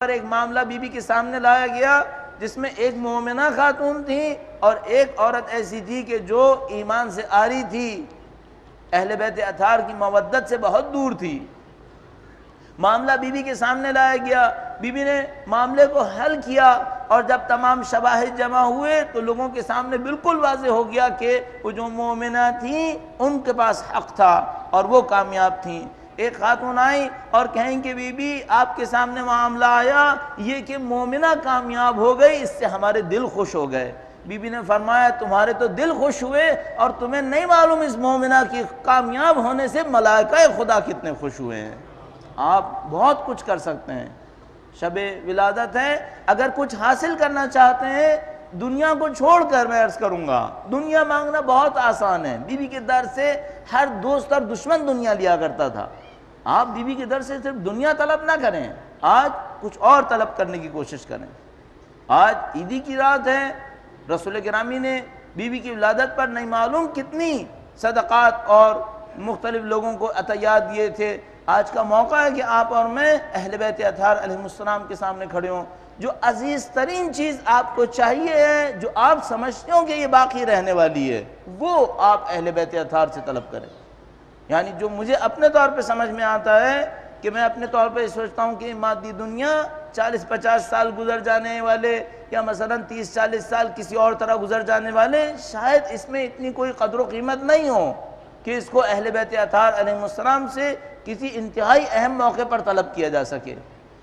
ایک معاملہ be be کے سامنے لایا گیا جس میں ایک مومنہ خاتون تھی اور ایک عورت ایسی تھی کہ جو ایمان سے آری تھی، اہل بیت اطہار کی مودت سے بہت دور تھی۔ معاملہ بی بی کے سامنے لایا گیا، بی بی نے معاملے کو حل کیا، اور جب تمام شواہد جمع ہوئے تو لوگوں کے سامنے بالکل واضح ہو گیا کہ وہ جو مومنہ تھیں ان کے پاس حق تھا اور وہ کامیاب تھیں۔ ایک خاتون آئی اور کہیں کہ بی بی آپ کے سامنے معاملہ آیا یہ کہ مومنہ کامیاب ہو گئی، اس سے ہمارے دل خوش ہو گئے۔ بی بی نے فرمایا تمہارے تو دل خوش ہوئے اور تمہیں نہیں معلوم اس مومنہ کی کامیاب ہونے سے ملائکہ خدا کتنے خوش ہوئے ہیں۔ آپ بہت کچھ کر سکتے ہیں، شب ولادت ہے، اگر کچھ حاصل کرنا چاہتے ہیں دنیا کو چھوڑ کر، میں عرض کروں گا دنیا مانگنا بہت آسان ہے۔ بی بی کے در سے ہر دوست اور دشمن دنیا لیا کرتا تھا، آپ بی بی کے در سے صرف دنیا طلب نہ کریں، آج کچھ اور طلب کرنے کی کوشش کریں۔ آج عیدی کی رات ہے، رسول گرامی نے بی بی کی ولادت پر نہیں معلوم کتنی صدقات اور مختلف لوگوں کو عطیات دیے تھے۔ آج کا موقع ہے کہ آپ اور میں اہل بیت اطہار علیہ السلام کے سامنے کھڑے ہوں، جو عزیز ترین چیز آپ کو چاہیے ہے، جو آپ سمجھتے ہو کہ یہ باقی رہنے والی ہے، وہ آپ اہل بیت اطہار سے طلب کریں۔ یعنی جو مجھے اپنے طور پہ سمجھ میں آتا ہے کہ میں اپنے طور پہ سوچتا ہوں کہ مادی دنیا 40-50 سال گزر جانے والے یا مثلا 30-40 سال کسی اور طرح گزر جانے والے، شاید اس میں اتنی کوئی قدر و قیمت نہیں ہو کہ اس کو اہل بیت اطہار علیہ السلام سے کسی انتہائی اہم موقع پر طلب کیا جا سکے۔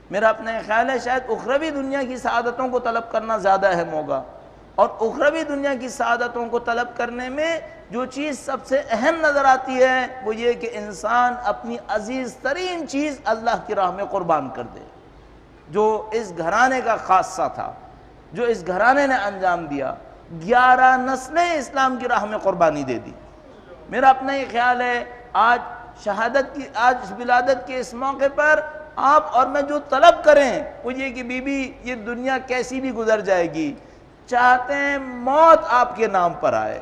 میرا اپنا خیال ہے شاید اخروی دنیا کی سعادتوں کو طلب کرنا زیادہ اہم ہوگا، اور اخروی دنیا کی سعادتوں کو طلب کرنے میں جو چیز سب سے اہم نظر آتی ہے وہ یہ کہ انسان اپنی عزیز ترین چیز اللہ کی راہ میں قربان کر دے، جو اس گھرانے کا خاصہ تھا، جو اس گھرانے نے انجام دیا۔ 11 نسلیں اسلام کی راہ میں قربانی دے دی۔ میرا اپنا یہ خیال ہے آج آج ولادت کے اس موقع پر آپ اور میں جو طلب کریں وہ یہ کہ بی بی یہ دنیا کیسی بھی گزر جائے گی، چاہتے ہیں موت آپ کے نام پر آئے۔